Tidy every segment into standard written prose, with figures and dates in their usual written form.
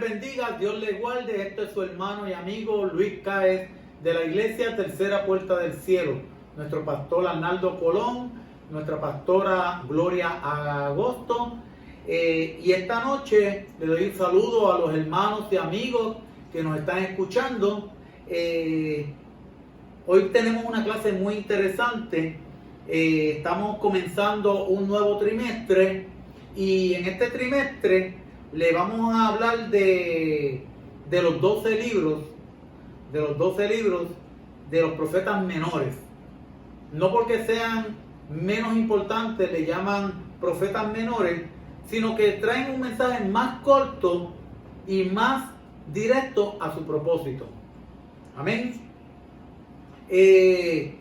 bendiga, Dios les guarde. Este es su hermano y amigo Luis Cáez de la Iglesia Tercera Puerta del Cielo. Nuestro pastor Arnaldo Colón, nuestra pastora Gloria Agosto. Y esta noche le doy un saludo a los hermanos y amigos que nos están escuchando. Hoy tenemos una clase muy interesante. Estamos comenzando un nuevo trimestre y en este trimestre le vamos a hablar de los 12 libros, de los profetas menores. No porque sean menos importantes le llaman profetas menores, sino que traen un mensaje más corto y más directo a su propósito. Amén.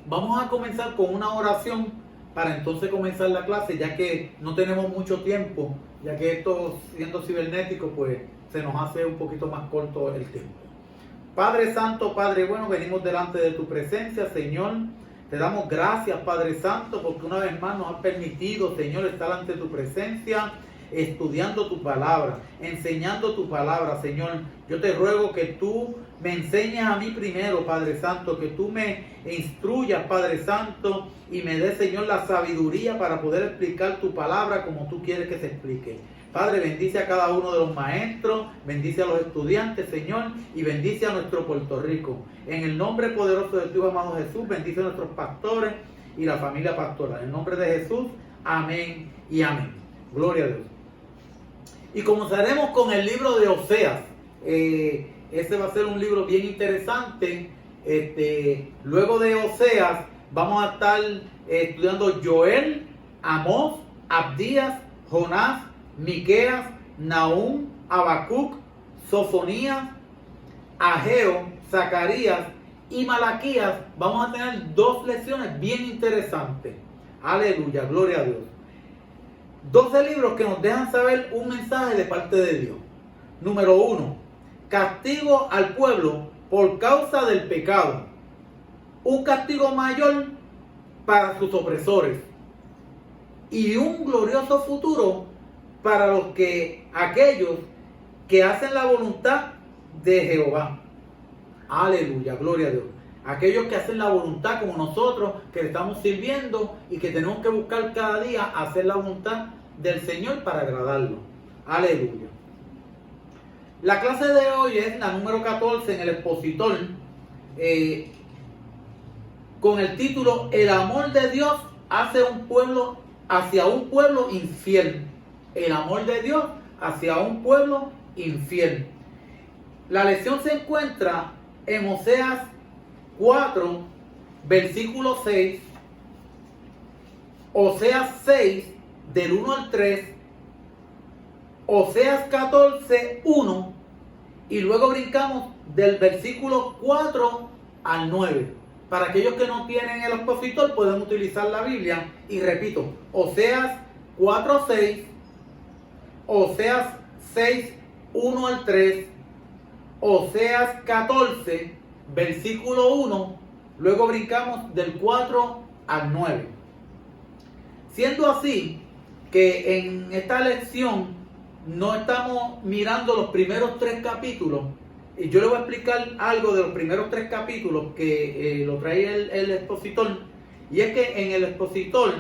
Vamos a comenzar con una oración para entonces comenzar la clase, ya que no tenemos mucho tiempo, ya que esto siendo cibernético pues se nos hace un poquito más corto el tiempo. Padre Santo, Padre bueno, venimos delante de tu presencia, Señor. Te damos gracias, Padre Santo, porque una vez más nos has permitido, Señor, estar ante tu presencia, estudiando tu palabra, enseñando tu palabra, Señor. Yo te ruego que tú me enseñes a mí primero, Padre Santo, que tú me instruyas, Padre Santo, y me des, Señor, la sabiduría para poder explicar tu palabra como tú quieres que se explique. Padre, bendice a cada uno de los maestros, bendice a los estudiantes, Señor, y bendice a nuestro Puerto Rico. En el nombre poderoso de tu amado Jesús, bendice a nuestros pastores y la familia pastoral. En el nombre de Jesús, amén y amén. Gloria a Dios. Y comenzaremos con el libro de Oseas. Ese va a ser un libro bien interesante. Luego de Oseas vamos a estar estudiando Joel, Amós, Abdías, Jonás, Miqueas, Nahum, Habacuc, Sofonías, Ageo, Zacarías y Malaquías. Vamos a tener 2 lecciones bien interesantes. Aleluya, gloria a Dios. 12 libros que nos dejan saber un mensaje de parte de Dios. Número 1. Castigo al pueblo por causa del pecado. Un castigo mayor para sus opresores. Y un glorioso futuro para aquellos que hacen la voluntad de Jehová. Aleluya, gloria a Dios. Aquellos que hacen la voluntad como nosotros, que le estamos sirviendo y que tenemos que buscar cada día hacer la voluntad del Señor para agradarlo. Aleluya. La clase de hoy es la número 14 en el expositor, con el título El amor de Dios hacia un pueblo infiel. El amor de Dios hacia un pueblo infiel. La lección se encuentra en Oseas 4, versículo 6, Oseas 6, del 1 al 3, Oseas 14, 1, y luego brincamos del versículo 4 al 9. Para aquellos que no tienen el expositor, pueden utilizar la Biblia. Y repito, Oseas 4, 6, Oseas 6, 1 al 3, Oseas 14, versículo 1, luego brincamos del 4 al 9. Siendo así que en esta lección no estamos mirando los primeros 3 capítulos, y yo le voy a explicar algo de los primeros 3 capítulos que lo trae el expositor, y es que en el expositor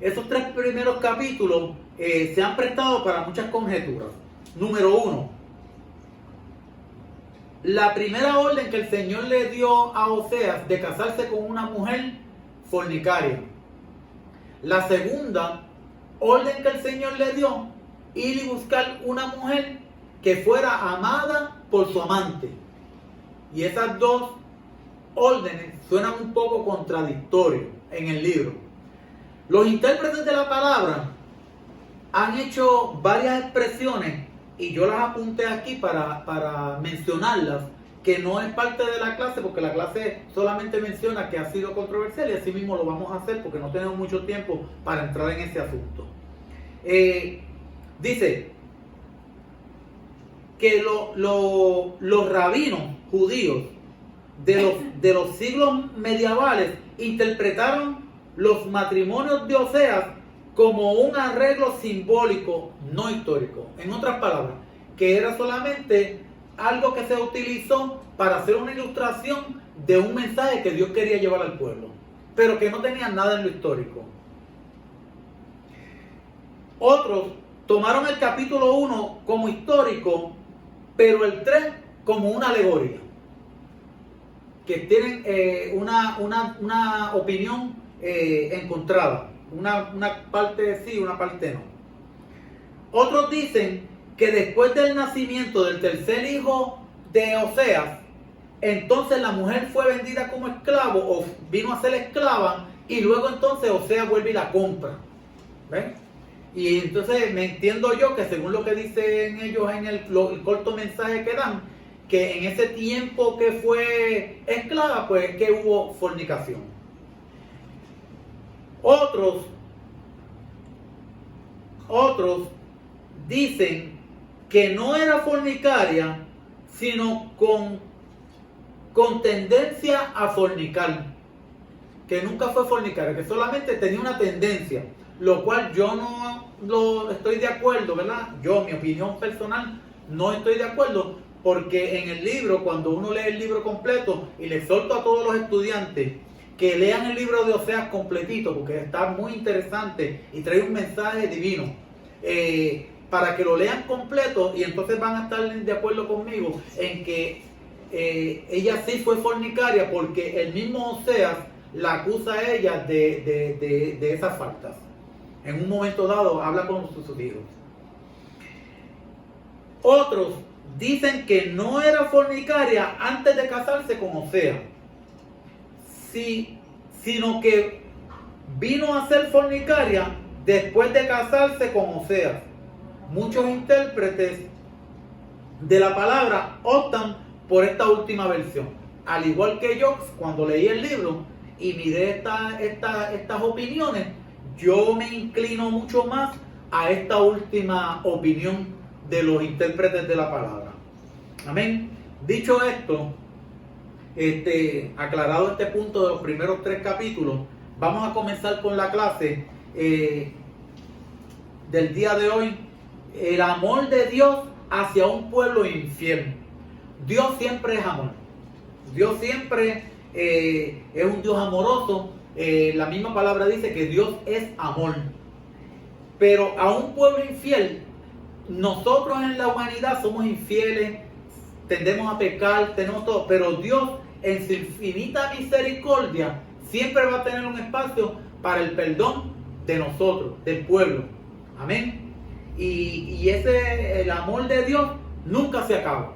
esos 3 primeros capítulos se han prestado para muchas conjeturas. Número 1. La primera orden que el Señor le dio a Oseas de casarse con una mujer fornicaria. La segunda orden que el Señor le dio, ir y buscar una mujer que fuera amada por su amante. Y esas 2 órdenes suenan un poco contradictorios en el libro. Los intérpretes de la palabra han hecho varias expresiones y yo las apunté aquí para mencionarlas, que no es parte de la clase porque la clase solamente menciona que ha sido controversial y así mismo lo vamos a hacer porque no tenemos mucho tiempo para entrar en ese asunto. Dice que los rabinos judíos de los siglos medievales interpretaron los matrimonios de Oseas como un arreglo simbólico, no histórico. En otras palabras, que era solamente algo que se utilizó para hacer una ilustración de un mensaje que Dios quería llevar al pueblo, pero que no tenía nada en lo histórico. Otros tomaron el capítulo 1 como histórico, pero el 3 como una alegoría, que tienen una opinión encontrada, una parte sí, una parte no. Otros dicen que después del nacimiento del tercer hijo de Oseas, entonces la mujer fue vendida como esclavo o vino a ser esclava, y luego entonces Oseas vuelve y la compra. ¿Ven? Y entonces me entiendo yo que según lo que dicen ellos en el corto mensaje que dan, que en ese tiempo que fue esclava, pues que hubo fornicación. Otros dicen que no era fornicaria, sino con tendencia a fornicar, que nunca fue fornicaria, que solamente tenía una tendencia, lo cual yo no lo estoy de acuerdo, ¿verdad? Yo, mi opinión personal, no estoy de acuerdo, porque en el libro, cuando uno lee el libro completo, y le exhorto a todos los estudiantes que lean el libro de Oseas completito, porque está muy interesante y trae un mensaje divino, para que lo lean completo, y entonces van a estar de acuerdo conmigo en que ella sí fue fornicaria, porque el mismo Oseas la acusa a ella de esas faltas. En un momento dado habla con sus hijos. Otros dicen que no era fornicaria antes de casarse con Oseas, sino que vino a ser fornicaria después de casarse con Oseas. Muchos intérpretes de la palabra optan por esta última versión. Al igual que yo, cuando leí el libro y miré estas opiniones, yo me inclino mucho más a esta última opinión de los intérpretes de la palabra. Amén. Dicho esto, aclarado este punto de los primeros 3 capítulos, vamos a comenzar con la clase del día de hoy. El amor de Dios hacia un pueblo infiel. Dios siempre es amor. Dios siempre es un Dios amoroso. La misma palabra dice que Dios es amor. Pero a un pueblo infiel, nosotros en la humanidad somos infieles, tendemos a pecar, tenemos todo, pero Dios en su infinita misericordia siempre va a tener un espacio para el perdón de nosotros, del pueblo. Amén. Y el amor de Dios nunca se acaba.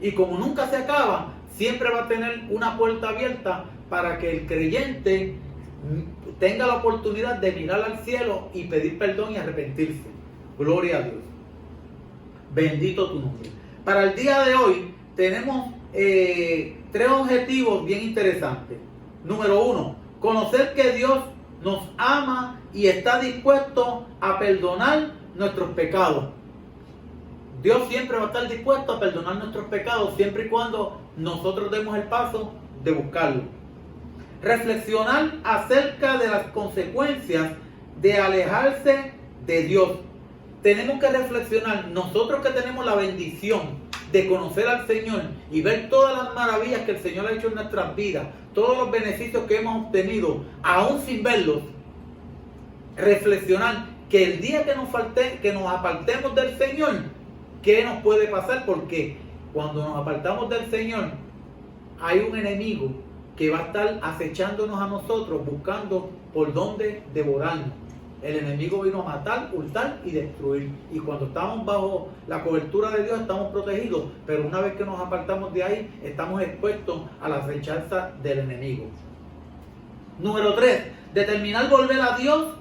Y como nunca se acaba, siempre va a tener una puerta abierta para que el creyente tenga la oportunidad de mirar al cielo y pedir perdón y arrepentirse. Gloria a Dios. Bendito tu nombre. Para el día de hoy tenemos 3 objetivos bien interesantes. Número 1, conocer que Dios nos ama y está dispuesto a perdonar nuestros pecados. Dios siempre va a estar dispuesto a perdonar nuestros pecados siempre y cuando nosotros demos el paso de buscarlo. Reflexionar acerca de las consecuencias de alejarse de Dios. Tenemos que reflexionar, nosotros que tenemos la bendición de conocer al Señor y ver todas las maravillas que el Señor ha hecho en nuestras vidas, todos los beneficios que hemos obtenido, aún sin verlos. Reflexionar que el día que nos apartemos del Señor, ¿qué nos puede pasar? Porque cuando nos apartamos del Señor, hay un enemigo que va a estar acechándonos a nosotros, buscando por dónde devorarnos. El enemigo vino a matar, hurtar y destruir. Y cuando estamos bajo la cobertura de Dios, estamos protegidos. Pero una vez que nos apartamos de ahí, estamos expuestos a la acechanza del enemigo. Número 3, determinar volver a Dios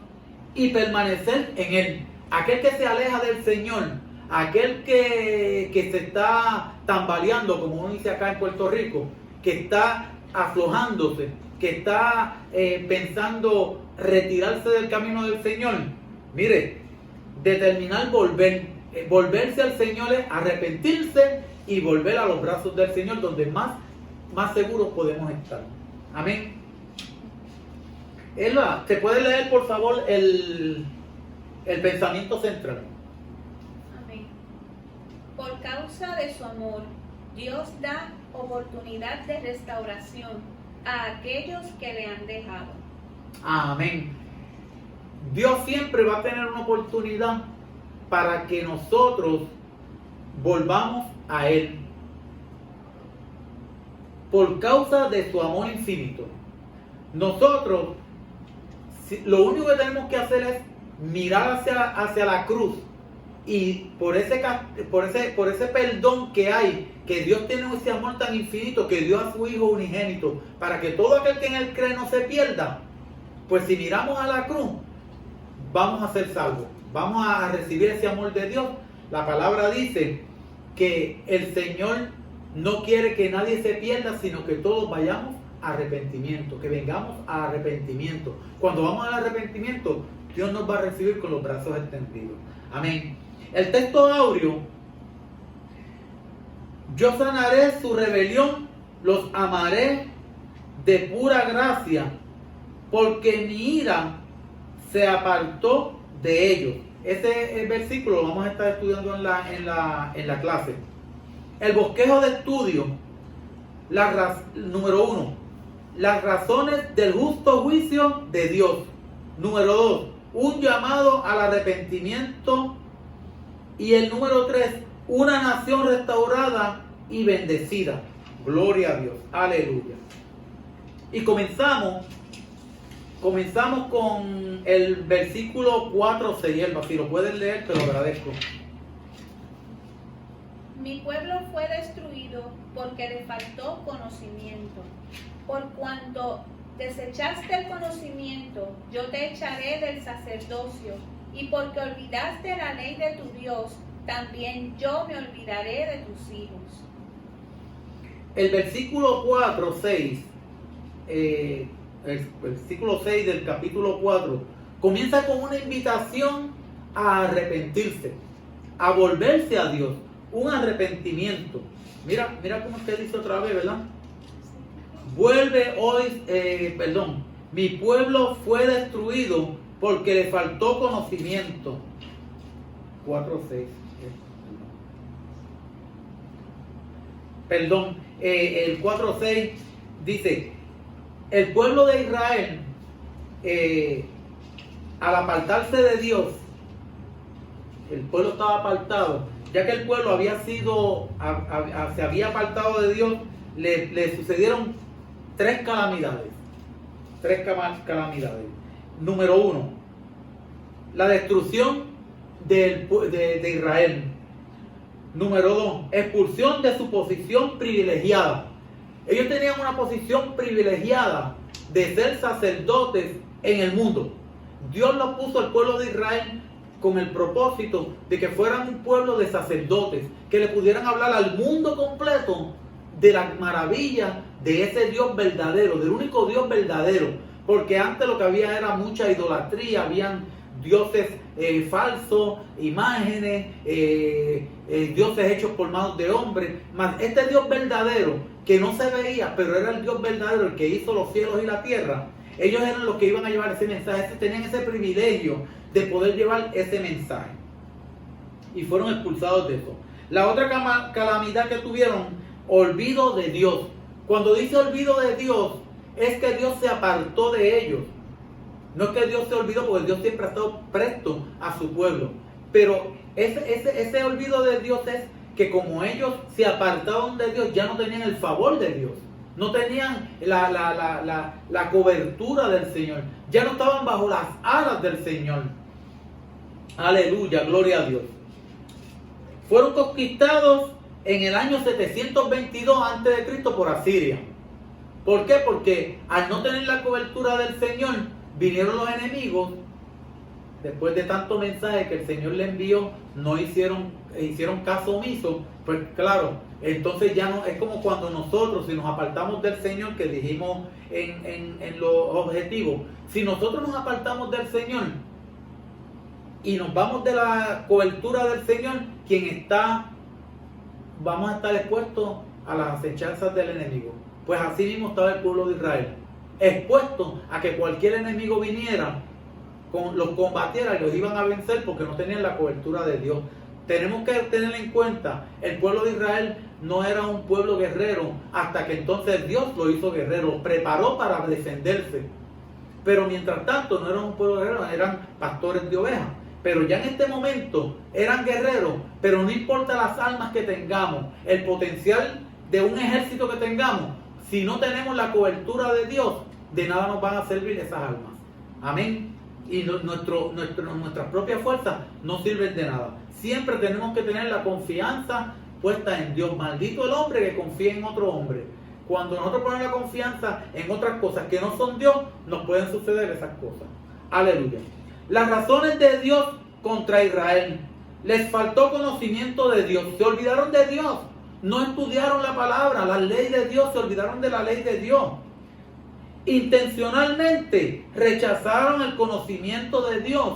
y permanecer en Él. Aquel que se aleja del Señor, aquel que se está tambaleando, como uno dice acá en Puerto Rico, que está aflojándose, que está pensando retirarse del camino del Señor. Mire, determinar volverse al Señor es arrepentirse y volver a los brazos del Señor, donde más seguros podemos estar. Amén. Elba, ¿se puede leer por favor el pensamiento central? Amén. Por causa de su amor, Dios da oportunidad de restauración a aquellos que le han dejado. Amén. Dios siempre va a tener una oportunidad para que nosotros volvamos a Él. Por causa de su amor infinito. Nosotros, lo único que tenemos que hacer es mirar hacia la cruz. Y por ese perdón que hay, que Dios tiene ese amor tan infinito, que dio a su Hijo unigénito, para que todo aquel que en Él cree no se pierda. Pues si miramos a la cruz, vamos a ser salvos. Vamos a recibir ese amor de Dios. La palabra dice que el Señor no quiere que nadie se pierda, sino que todos vayamos a arrepentimiento, que vengamos a arrepentimiento. Cuando vamos al arrepentimiento, Dios nos va a recibir con los brazos extendidos. Amén. El texto áureo: yo sanaré su rebelión, los amaré de pura gracia, porque mi ira se apartó de ellos. Ese versículo lo vamos a estar estudiando en la clase. El bosquejo de estudio, número 1, las razones del justo juicio de Dios. Número 2, un llamado al arrepentimiento. Y el número 3, una nación restaurada y bendecida. Gloria a Dios, aleluya. Y comenzamos con el versículo 4-6, Elba. Si lo pueden leer, te lo agradezco. Mi pueblo fue destruido porque le faltó conocimiento. Por cuanto desechaste el conocimiento, yo te echaré del sacerdocio. Y porque olvidaste la ley de tu Dios, también yo me olvidaré de tus hijos. El versículo 4-6, el versículo 6 del capítulo 4, comienza con una invitación a arrepentirse, a volverse a Dios. Un arrepentimiento. Mira cómo usted dice otra vez, ¿verdad? Vuelve hoy, mi pueblo fue destruido porque le faltó conocimiento. 4:6. Perdón, el 4:6 dice: el pueblo de Israel, al apartarse de Dios, el pueblo estaba apartado. Ya que el pueblo se había apartado de Dios, le sucedieron tres calamidades. Número 1, la destrucción de Israel. Número 2, expulsión de su posición privilegiada. Ellos tenían una posición privilegiada de ser sacerdotes en el mundo. Dios lo puso al pueblo de Israel con el propósito de que fueran un pueblo de sacerdotes, que le pudieran hablar al mundo completo de las maravillas de ese Dios verdadero, del único Dios verdadero, porque antes lo que había era mucha idolatría, habían dioses falsos, imágenes, dioses hechos por manos de hombres, mas este Dios verdadero, que no se veía, pero era el Dios verdadero, el que hizo los cielos y la tierra, ellos eran los que iban a llevar ese mensaje, tenían ese privilegio de poder llevar ese mensaje. Y fueron expulsados de eso. La otra calamidad que tuvieron, olvido de Dios. Cuando dice olvido de Dios, es que Dios se apartó de ellos. No es que Dios se olvidó, porque Dios siempre ha estado presto a su pueblo. Pero ese olvido de Dios es que como ellos se apartaron de Dios, ya no tenían el favor de Dios. No tenían la cobertura del Señor. Ya no estaban bajo las alas del Señor. Aleluya, gloria a Dios. Fueron conquistados en el año 722 a.C. por Asiria. ¿Por qué? Porque al no tener la cobertura del Señor, vinieron los enemigos. Después de tanto mensaje que el Señor le envió, no hicieron caso omiso. Pues claro, entonces ya no es como cuando nosotros, si nos apartamos del Señor, que dijimos en los objetivos, si nosotros nos apartamos del Señor y nos vamos de la cobertura del Señor, vamos a estar expuestos a las acechanzas del enemigo. Pues así mismo estaba el pueblo de Israel, expuesto a que cualquier enemigo viniera, los combatiera y los iban a vencer porque no tenían la cobertura de Dios. tenemos que tener en cuenta, el pueblo de Israel no era un pueblo guerrero hasta que entonces Dios lo hizo guerrero, lo preparó para defenderse. Pero mientras tanto no eran un pueblo guerrero, eran pastores de ovejas. Pero ya en este momento eran guerreros, pero no importa las armas que tengamos, el potencial de un ejército que tengamos, si no tenemos la cobertura de Dios, de nada nos van a servir esas armas. Amén. Y nuestras propias fuerzas no sirven de nada. Siempre tenemos que tener la confianza puesta en Dios. Maldito el hombre que confía en otro hombre. Cuando nosotros ponemos la confianza en otras cosas que no son Dios, nos pueden suceder esas cosas. Aleluya. Las razones de Dios contra Israel. Les faltó conocimiento de Dios. Se olvidaron de Dios. No estudiaron la palabra, la ley de Dios. Se olvidaron de la ley de Dios. Intencionalmente rechazaron el conocimiento de Dios.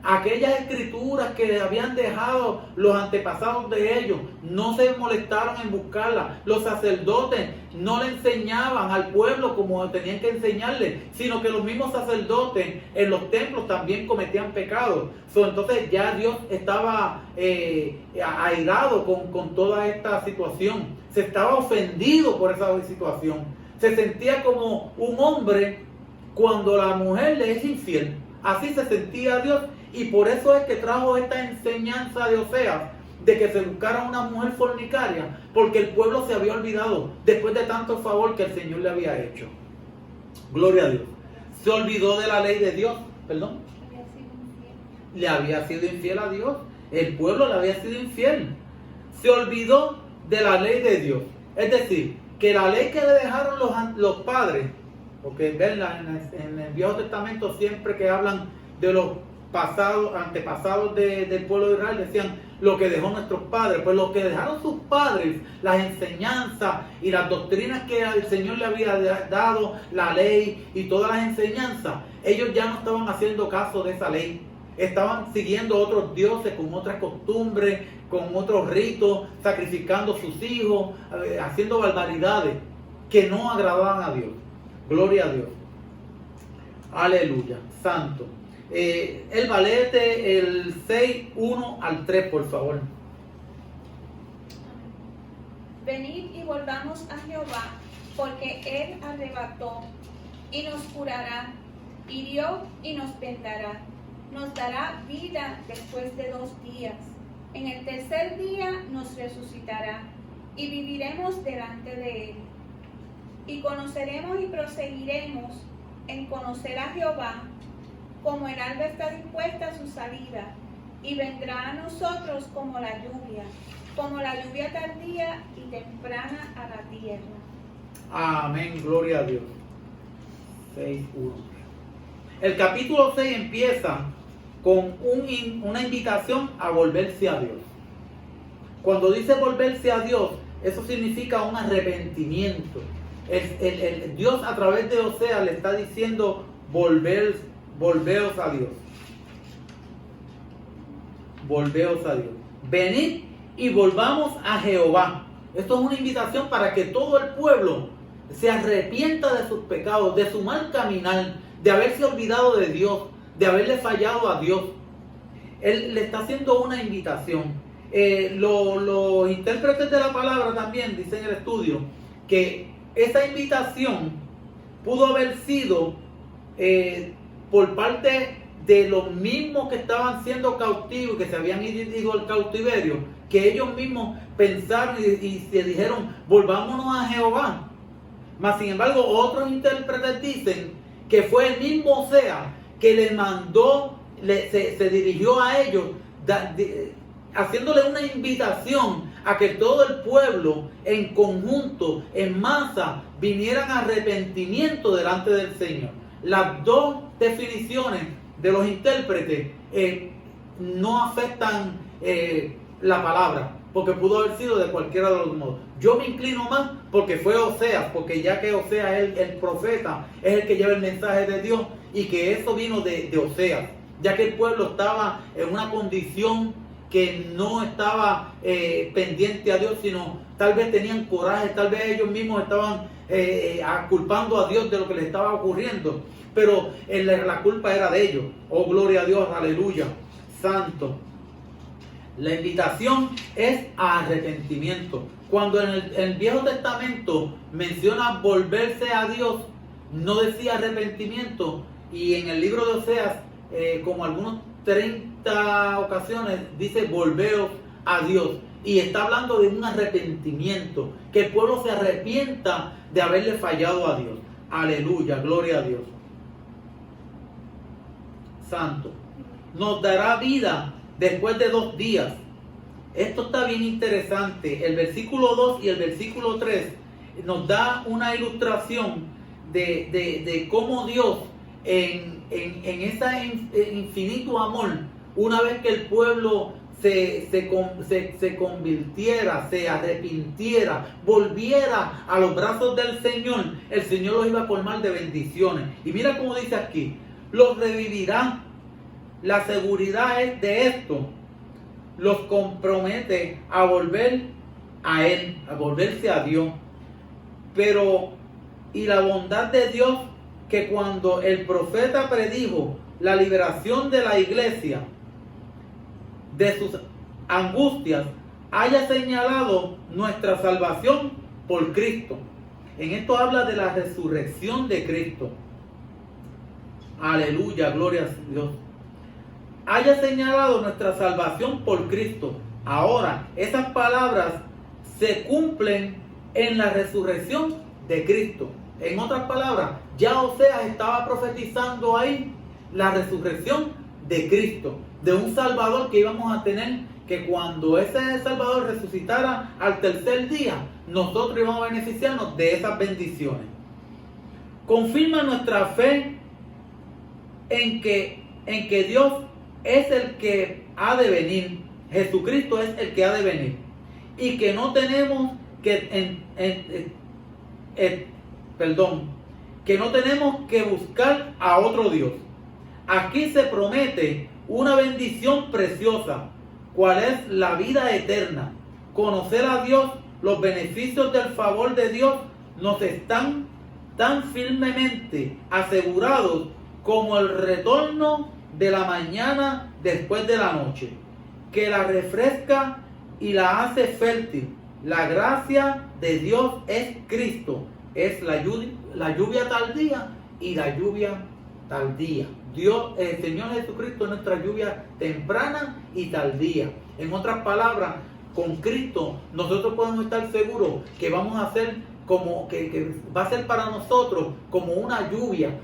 Aquellas escrituras que habían dejado los antepasados de ellos, no se molestaron en buscarlas. Los sacerdotes no le enseñaban al pueblo como tenían que enseñarle, sino que los mismos sacerdotes en los templos también cometían pecados. Entonces ya Dios estaba airado con toda esta situación. Se estaba ofendido por esa situación. Se sentía como un hombre cuando la mujer le es infiel. Así se sentía Dios. Y por eso es que trajo esta enseñanza de Oseas, de que se buscara una mujer fornicaria, porque el pueblo se había olvidado después de tanto favor que el Señor le había hecho. Gloria a Dios. Se olvidó de la ley de Dios, perdón. Le había sido infiel a Dios. El pueblo le había sido infiel. Se olvidó de la ley de Dios. Es decir, que la ley que le dejaron los padres, porque ven en el Viejo Testamento siempre que hablan de los antepasados del pueblo de Israel, decían lo que dejó nuestros padres. Pues lo que dejaron sus padres, las enseñanzas y las doctrinas que el Señor le había dado, la ley y todas las enseñanzas, ellos ya no estaban haciendo caso de esa ley. Estaban siguiendo otros dioses con otras costumbres, con otros ritos, sacrificando sus hijos, haciendo barbaridades que no agradaban a Dios. Gloria a Dios. Aleluya. Santo. El valete, el 6, 1 al 3, por favor. Venid y volvamos a Jehová, porque Él arrebató y nos curará, hirió y nos vendará. Nos dará vida después de 2 días. En el tercer día nos resucitará y viviremos delante de Él. Y conoceremos y proseguiremos en conocer a Jehová, como el alba está dispuesta a su salida, y vendrá a nosotros como la lluvia tardía y temprana a la tierra. Amén, gloria a Dios. 6:1. El capítulo 6 empieza con una invitación a volverse a Dios. Cuando dice volverse a Dios, eso significa un arrepentimiento. Dios a través de Oseas le está diciendo volveos a Dios. Volveos a Dios. Venid y volvamos a Jehová. Esto es una invitación para que todo el pueblo se arrepienta de sus pecados, de su mal caminar, de haberse olvidado de Dios, de haberle fallado a Dios. Él le está haciendo una invitación. Los intérpretes de la palabra también dicen en el estudio que esa invitación pudo haber sido por parte de los mismos que estaban siendo cautivos, que se habían ido al cautiverio, que ellos mismos pensaron y se dijeron, volvámonos a Jehová. Mas sin embargo, otros intérpretes dicen que fue el mismo Oseas que les mandó, se dirigió a ellos, haciéndole una invitación a que todo el pueblo en conjunto, en masa, vinieran a arrepentimiento delante del Señor. Las dos definiciones de los intérpretes no afectan la palabra, porque pudo haber sido de cualquiera de los modos. Yo me inclino más porque fue Oseas, porque ya que Oseas es el profeta, es el que lleva el mensaje de Dios, y que eso vino de Oseas, ya que el pueblo estaba en una condición que no estaba pendiente a Dios, sino tal vez tenían coraje, tal vez ellos mismos estaban culpando a Dios de lo que les estaba ocurriendo, pero la culpa era de ellos. Oh, gloria a Dios, aleluya, santo. La invitación es a arrepentimiento. Cuando en el Viejo Testamento menciona volverse a Dios, no decía arrepentimiento. Y en el libro de Oseas, como algunos 30 ocasiones, dice volveos a Dios. Y está hablando de un arrepentimiento, que el pueblo se arrepienta de haberle fallado a Dios. Aleluya, gloria a Dios. Santo. Nos dará vida después de 2 días. Esto está bien interesante. El versículo 2 y el versículo 3 nos da una ilustración de cómo Dios en ese infinito amor, una vez que el pueblo se convirtiera, se arrepintiera, volviera a los brazos del Señor, el Señor los iba a colmar de bendiciones. Y mira cómo dice aquí, los revivirá. La seguridad es de esto, los compromete a volver a Él, a volverse a Dios. Pero, y la bondad de Dios, que cuando el profeta predijo la liberación de la iglesia de sus angustias, haya señalado nuestra salvación por Cristo. En esto habla de la resurrección de Cristo. Aleluya, gloria a Dios. Haya señalado nuestra salvación por Cristo. Ahora, esas palabras se cumplen en la resurrección de Cristo. En otras palabras, ya Oseas estaba profetizando ahí la resurrección de Cristo, de un Salvador que íbamos a tener, que cuando ese Salvador resucitara al tercer día, nosotros íbamos a beneficiarnos de esas bendiciones. Confirma nuestra fe en que Dios es el que ha de venir. Jesucristo es el que ha de venir. Y que no tenemos que no tenemos que buscar a otro Dios. Aquí se promete una bendición preciosa, cual es la vida eterna. Conocer a Dios, los beneficios del favor de Dios nos están tan firmemente asegurados como el retorno de la mañana después de la noche, que la refresca y la hace fértil. La gracia de Dios es Cristo, es la lluvia tardía y la lluvia tardía. Dios, el Señor Jesucristo es nuestra lluvia temprana y tardía. En otras palabras, con Cristo nosotros podemos estar seguros que vamos a ser como que va a ser para nosotros como una lluvia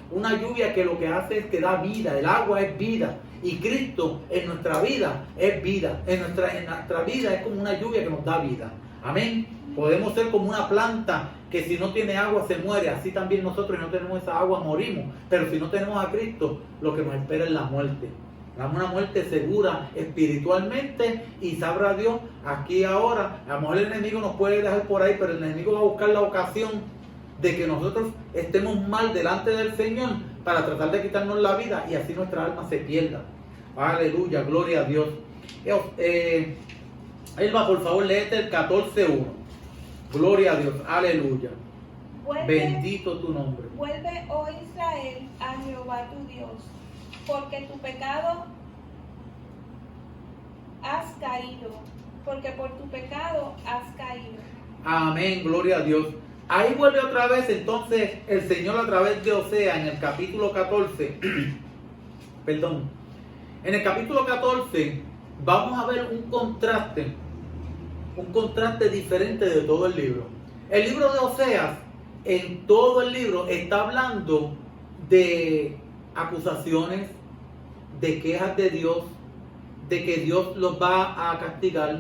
que lo que hace es que da vida. El agua es vida y Cristo en nuestra vida es vida. En nuestra vida es como una lluvia que nos da vida. Amén. Podemos ser como una planta que si no tiene agua se muere. Así también nosotros, si no tenemos esa agua, morimos. Pero si no tenemos a Cristo, lo que nos espera es la muerte. Una muerte segura espiritualmente, y sabrá Dios aquí ahora. A lo mejor el enemigo nos puede dejar por ahí, pero el enemigo va a buscar la ocasión de que nosotros estemos mal delante del Señor para tratar de quitarnos la vida y así nuestra alma se pierda. Aleluya, gloria a Dios. Elba, por favor, léete el 14:1. Gloria a Dios, aleluya. Bendito tu nombre. Vuelve, oh Israel, a Jehová tu Dios, porque tu pecado has caído, porque por tu pecado has caído. Amén, gloria a Dios. Ahí vuelve otra vez entonces el Señor a través de Oseas en el capítulo 14. Perdón. En el capítulo 14 vamos a ver un contraste diferente de todo el libro. El libro de Oseas, en todo el libro, está hablando de acusaciones, de quejas de Dios, de que Dios los va a castigar,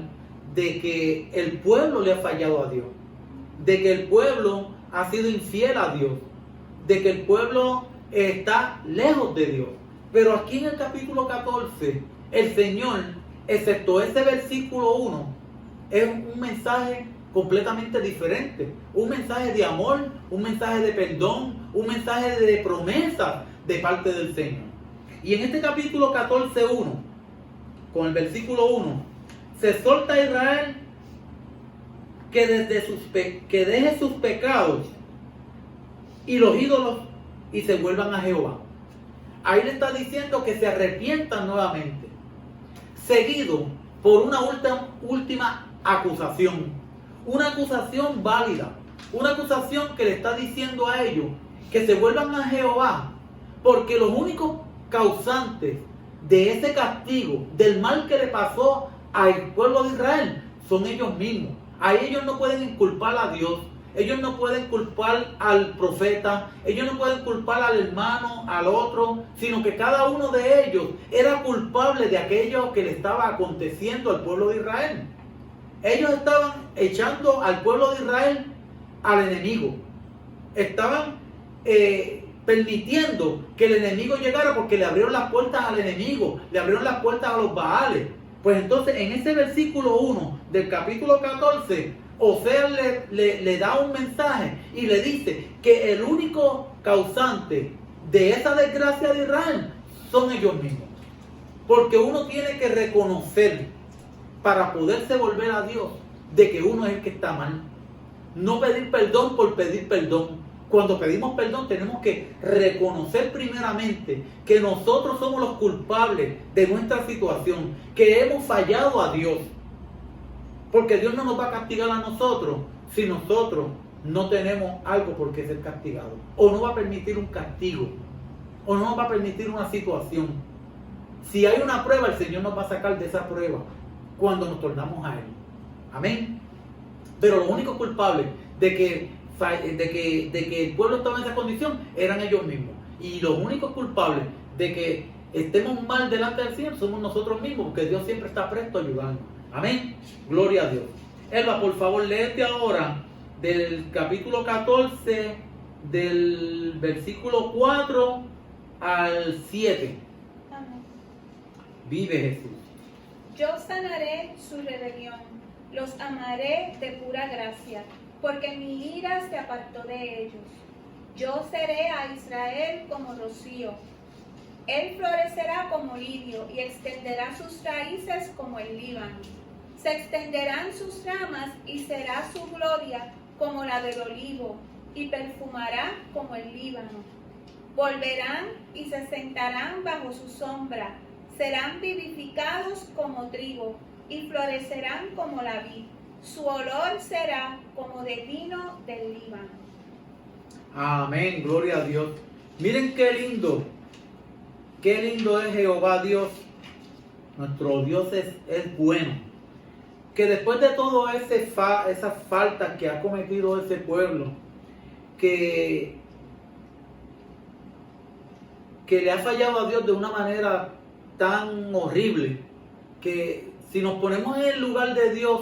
de que el pueblo le ha fallado a Dios, de que el pueblo ha sido infiel a Dios, de que el pueblo está lejos de Dios. Pero aquí en el capítulo 14, el Señor, excepto ese versículo 1, es un mensaje completamente diferente. Un mensaje de amor, un mensaje de perdón, un mensaje de promesa de parte del Señor. Y en este capítulo 14:1, con el versículo 1, se exhorta a Israel que deje sus pecados y los ídolos y se vuelvan a Jehová. Ahí le está diciendo que se arrepientan nuevamente. Seguido, por una última acusación. Una acusación válida. Una acusación que le está diciendo a ellos que se vuelvan a Jehová, porque los únicos causantes de ese castigo, del mal que le pasó al pueblo de Israel, son ellos mismos. Ahí ellos no pueden inculpar a Dios, ellos no pueden culpar al profeta, ellos no pueden culpar al hermano, al otro, sino que cada uno de ellos era culpable de aquello que le estaba aconteciendo al pueblo de Israel. Ellos estaban echando al pueblo de Israel al enemigo. Estaban permitiendo que el enemigo llegara porque le abrieron las puertas al enemigo, le abrieron las puertas a los Baales. Pues entonces en ese versículo 1 del capítulo 14, Oseas le da un mensaje y le dice que el único causante de esa desgracia de Israel son ellos mismos. Porque uno tiene que reconocer, para poderse volver a Dios, de que uno es el que está mal. No pedir perdón por pedir perdón. Cuando pedimos perdón tenemos que reconocer primeramente que nosotros somos los culpables de nuestra situación, que hemos fallado a Dios. Porque Dios no nos va a castigar a nosotros si nosotros no tenemos algo por qué ser castigados. O no va a permitir un castigo, o no nos va a permitir una situación. Si hay una prueba, el Señor nos va a sacar de esa prueba cuando nos tornamos a Él. Amén. Pero los únicos culpables de que el pueblo estaba en esa condición eran ellos mismos. Y los únicos culpables de que estemos mal delante del Señor somos nosotros mismos, porque Dios siempre está presto a ayudarnos. Amén. Gloria a Dios. Elba, por favor, léete ahora del capítulo 14, del versículo 4 al 7. Amén. Vive Jesús. Yo sanaré su rebelión, los amaré de pura gracia, porque mi ira se apartó de ellos. Yo seré a Israel como rocío. Él florecerá como lirio y extenderá sus raíces como el Líbano. Se extenderán sus ramas y será su gloria como la del olivo y perfumará como el Líbano. Volverán y se sentarán bajo su sombra. Serán vivificados como trigo y florecerán como la vid. Su olor será como de vino del Líbano. Amén, gloria a Dios. Miren qué lindo es Jehová Dios. Nuestro Dios es bueno. Que después de todo esas faltas que ha cometido ese pueblo, que le ha fallado a Dios de una manera tan horrible, que si nos ponemos en el lugar de Dios,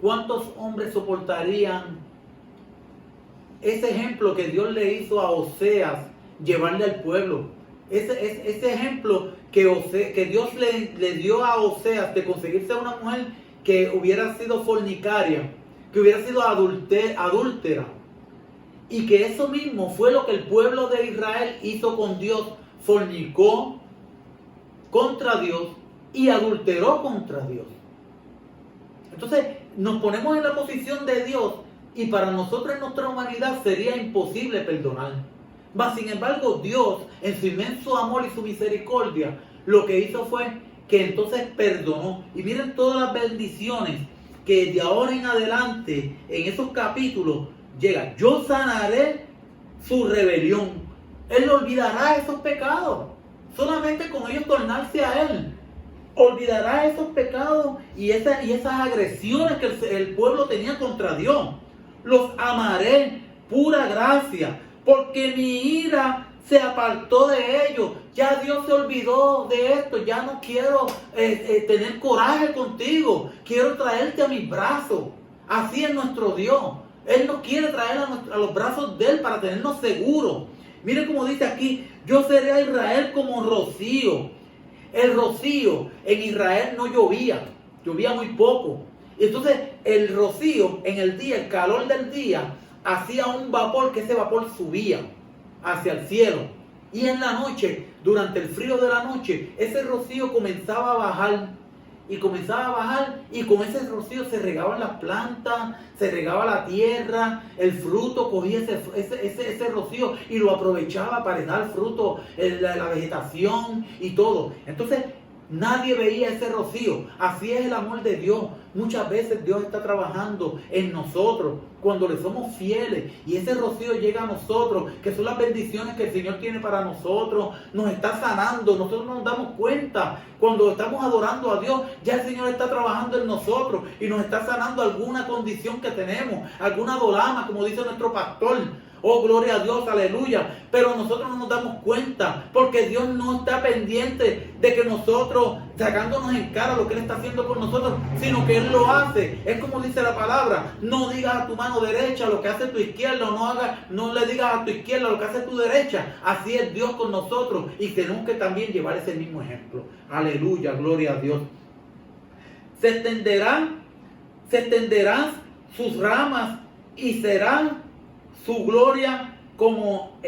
¿cuántos hombres soportarían ese ejemplo que Dios le hizo a Oseas llevarle al pueblo? Ese ejemplo que Dios le dio a Oseas de conseguirse una mujer que hubiera sido fornicaria, que hubiera sido adúltera. Y que eso mismo fue lo que el pueblo de Israel hizo con Dios. Fornicó contra Dios y adulteró contra Dios. Entonces nos ponemos en la posición de Dios y para nosotros en nuestra humanidad sería imposible perdonar. Mas sin embargo Dios, en su inmenso amor y su misericordia, lo que hizo fue que entonces perdonó. Y miren todas las bendiciones que de ahora en adelante en esos capítulos llega. Yo sanaré su rebelión. Él olvidará esos pecados. Solamente con ellos tornarse a Él. Olvidará esos pecados y esas agresiones que el pueblo tenía contra Dios. Los amaré, pura gracia, porque mi ira se apartó de ellos. Ya Dios se olvidó de esto. Ya no quiero tener coraje contigo. Quiero traerte a mis brazos. Así es nuestro Dios. Él nos quiere traer a los brazos de Él para tenernos seguros. Miren cómo dice aquí: yo seré a Israel como rocío. El rocío en Israel no llovía muy poco. Entonces el rocío en el día, el calor del día, hacía un vapor, que ese vapor subía hacia el cielo. Y en la noche, durante el frío de la noche, ese rocío comenzaba a bajar. Y comenzaba a bajar, y con ese rocío se regaban las plantas, se regaba la tierra, el fruto cogía ese rocío y lo aprovechaba para dar fruto, la vegetación y todo. Entonces, Nadie veía ese rocío. Así es el amor de Dios. Muchas veces Dios está trabajando en nosotros cuando le somos fieles. Y ese rocío llega a nosotros, que son las bendiciones que el Señor tiene para nosotros. Nos está sanando. Nosotros nos damos cuenta. Cuando estamos adorando a Dios, ya el Señor está trabajando en nosotros. Y nos está sanando alguna condición que tenemos. Alguna dolama, como dice nuestro pastor. Oh, gloria a Dios, aleluya. Pero nosotros no nos damos cuenta, porque Dios no está pendiente de que nosotros, sacándonos en cara lo que Él está haciendo con nosotros, sino que Él lo hace. Es como dice la palabra: no digas a tu mano derecha lo que hace tu izquierda, no le digas a tu izquierda lo que hace tu derecha. Así es Dios con nosotros, y tenemos que también llevar ese mismo ejemplo. Aleluya, gloria a Dios. Se extenderán sus ramas y serán su gloria como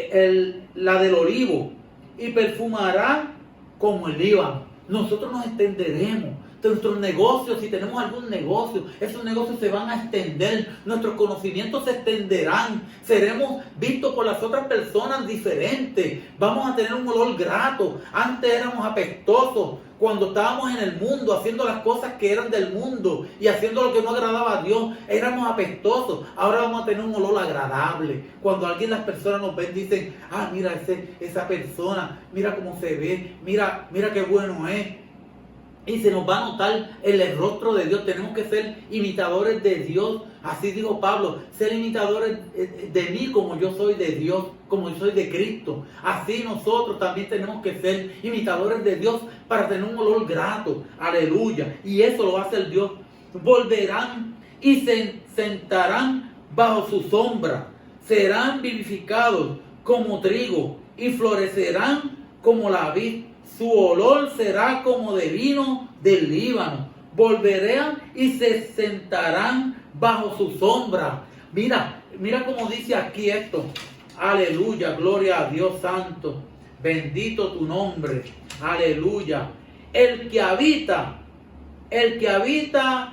la del olivo, y perfumará como el Líbano. Nosotros nos extenderemos. Nuestros negocios, si tenemos algún negocio, esos negocios se van a extender. Nuestros conocimientos se extenderán. Seremos vistos por las otras personas diferentes. Vamos a tener un olor grato. Antes éramos apestosos cuando estábamos en el mundo, haciendo las cosas que eran del mundo y haciendo lo que no agradaba a Dios. Éramos apestosos. Ahora vamos a tener un olor agradable. Cuando las personas nos ven, dicen: ah, mira esa persona, mira cómo se ve, mira qué bueno es. Y se nos va a notar el rostro de Dios. Tenemos que ser imitadores de Dios. Así dijo Pablo: ser imitadores de mí como yo soy de Dios, como yo soy de Cristo. Así nosotros también tenemos que ser imitadores de Dios para tener un olor grato. Aleluya. Y eso lo va a hacer Dios. Volverán y se sentarán bajo su sombra. Serán vivificados como trigo y florecerán como la vid. Su olor será como de vino del Líbano. Volverán y se sentarán bajo su sombra. Mira cómo dice aquí esto. Aleluya, gloria a Dios santo. Bendito tu nombre. Aleluya. El que habita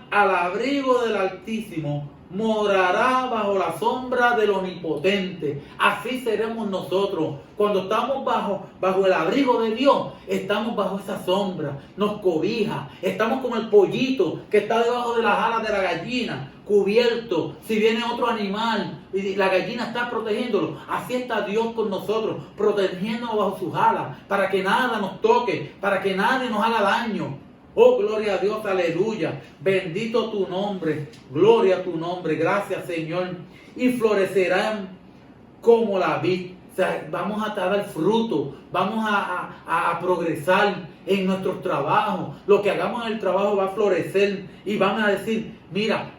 al abrigo del Altísimo morará bajo la sombra del Omnipotente. Así seremos nosotros. Cuando estamos bajo el abrigo de Dios, estamos bajo esa sombra. Nos cobija. Estamos como el pollito que está debajo de las alas de la gallina, cubierto. Si viene otro animal y la gallina está protegiéndolo, así está Dios con nosotros, protegiéndonos bajo sus alas, para que nada nos toque, para que nadie nos haga daño. Oh, gloria a Dios, aleluya. Bendito tu nombre, gloria a tu nombre. Gracias, Señor. Y florecerán como la vid. O sea, vamos a dar fruto, vamos a progresar en nuestros trabajos. Lo que hagamos en el trabajo va a florecer y van a decir: mira,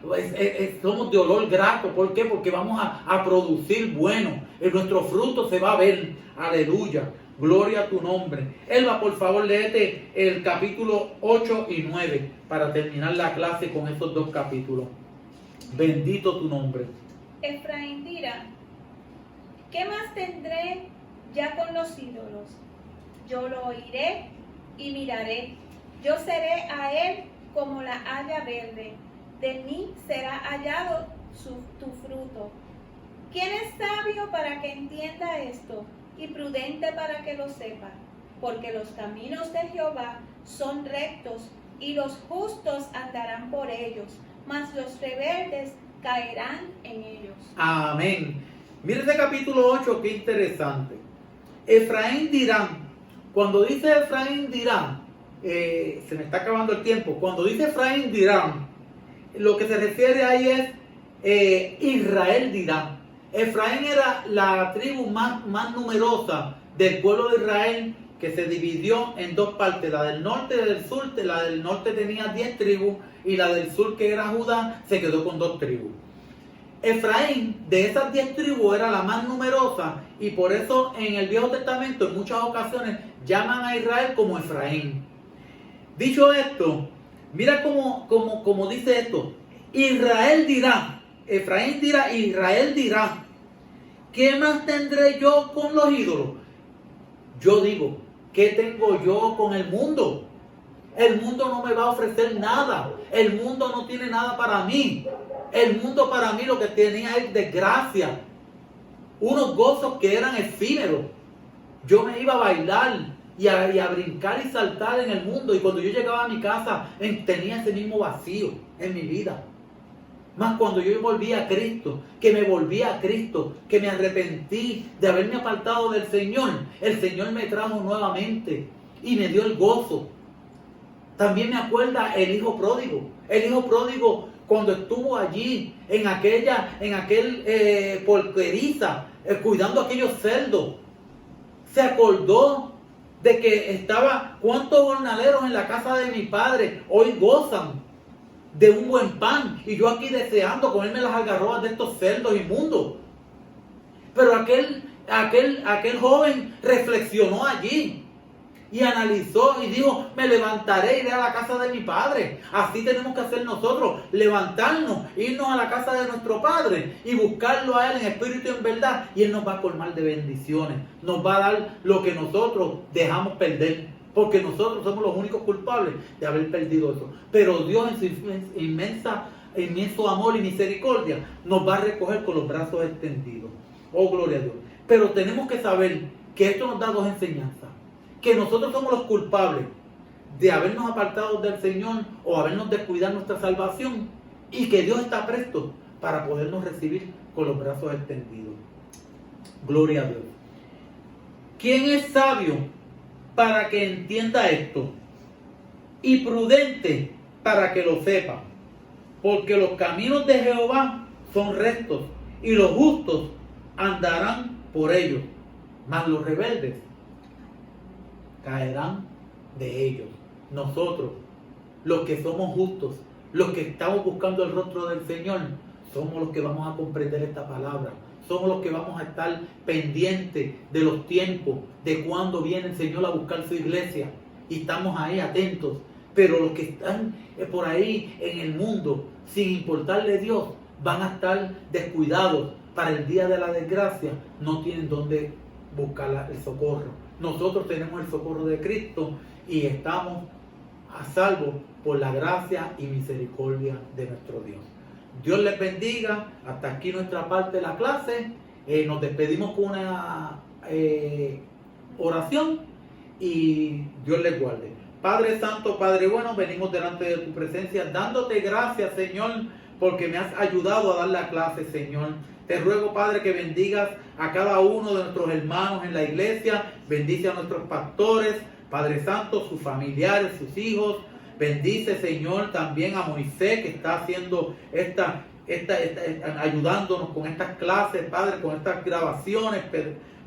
somos de olor grato. ¿Por qué? Porque vamos a producir bueno. Nuestro fruto se va a ver. Aleluya. Gloria a tu nombre. Elba, por favor, léete el capítulo 8 y 9 para terminar la clase con estos dos capítulos. Bendito tu nombre. Efraín dirá: ¿qué más tendré ya con los ídolos? Yo lo oiré y miraré. Yo seré a él como la haya verde. De mí será hallado tu fruto. ¿Quién es sabio para que entienda esto? Y prudente para que lo sepa, porque los caminos de Jehová son rectos, y los justos andarán por ellos, mas los rebeldes caerán en ellos. Amén. Mira ese capítulo 8, qué interesante. Efraín dirá. Cuando dice Efraín dirá, se me está acabando el tiempo. Cuando dice Efraín dirá, lo que se refiere ahí es Israel dirá. Efraín era la tribu más numerosa del pueblo de Israel, que se dividió en dos partes, la del norte y la del sur. La del norte tenía 10 tribus y la del sur, que era Judá, se quedó con 2 tribus. Efraín, de esas 10 tribus, era la más numerosa, y por eso en el Viejo Testamento en muchas ocasiones llaman a Israel como Efraín. Dicho esto, mira cómo dice esto: Israel dirá. Efraín dirá, Israel dirá: ¿qué más tendré yo con los ídolos? Yo digo: ¿qué tengo yo con el mundo? El mundo no me va a ofrecer nada. El mundo no tiene nada para mí. El mundo para mí lo que tenía es desgracia. Unos gozos que eran efímeros. Yo me iba a bailar y a brincar y saltar en el mundo. Y cuando yo llegaba a mi casa, tenía ese mismo vacío en mi vida. Más cuando yo volví a Cristo, que me volví a Cristo, que me arrepentí de haberme apartado del Señor, el Señor me trajo nuevamente y me dio el gozo. También me acuerda el hijo pródigo. El hijo pródigo, cuando estuvo allí, en aquel porqueriza, cuidando a aquellos cerdos, se acordó de que estaba, ¿cuántos jornaleros en la casa de mi padre hoy gozan de un buen pan? Y yo aquí deseando comerme las algarrobas de estos cerdos inmundos. Pero aquel joven reflexionó allí y analizó y dijo, me levantaré y iré a la casa de mi padre. Así tenemos que hacer nosotros, levantarnos, irnos a la casa de nuestro padre y buscarlo a él en espíritu y en verdad, y él nos va a colmar de bendiciones, nos va a dar lo que nosotros dejamos perder, porque nosotros somos los únicos culpables de haber perdido eso. Pero Dios en su inmenso amor y misericordia nos va a recoger con los brazos extendidos. Oh, gloria a Dios. Pero tenemos que saber que esto nos da dos enseñanzas. Que nosotros somos los culpables de habernos apartado del Señor o habernos descuidado nuestra salvación, y que Dios está presto para podernos recibir con los brazos extendidos. Gloria a Dios. ¿Quién es sabio para que entienda esto? Y prudente para que lo sepa. Porque los caminos de Jehová son rectos, y los justos andarán por ellos, mas los rebeldes caerán de ellos. Nosotros, los que somos justos, los que estamos buscando el rostro del Señor, somos los que vamos a comprender esta palabra. Somos los que vamos a estar pendientes de los tiempos, de cuando viene el Señor a buscar su iglesia. Y estamos ahí atentos. Pero los que están por ahí en el mundo, sin importarle a Dios, van a estar descuidados. Para el día de la desgracia, no tienen dónde buscar el socorro. Nosotros tenemos el socorro de Cristo y estamos a salvo por la gracia y misericordia de nuestro Dios. Dios les bendiga. Hasta aquí nuestra parte de la clase. Nos despedimos con una oración y Dios les guarde. Padre Santo, Padre bueno, venimos delante de tu presencia dándote gracias, Señor, porque me has ayudado a dar la clase, Señor. Te ruego, Padre, que bendigas a cada uno de nuestros hermanos en la iglesia. Bendice a nuestros pastores, Padre Santo, sus familiares, sus hijos. Bendice, Señor, también a Moisés, que está haciendo ayudándonos con estas clases, Padre, con estas grabaciones,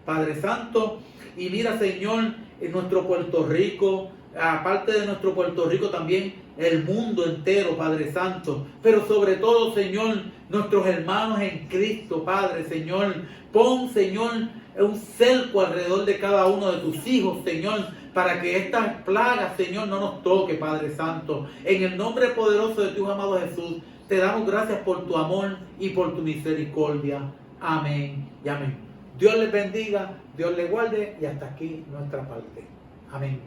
Padre Santo. Y mira, Señor, en nuestro Puerto Rico, aparte de nuestro Puerto Rico, también el mundo entero, Padre Santo. Pero sobre todo, Señor, nuestros hermanos en Cristo, Padre, Señor. Pon, Señor, un cerco alrededor de cada uno de tus hijos, Señor, para que estas plagas, Señor, no nos toque, Padre Santo. En el nombre poderoso de tu amado Jesús, te damos gracias por tu amor y por tu misericordia. Amén y amén. Dios les bendiga, Dios les guarde, y hasta aquí nuestra parte. Amén.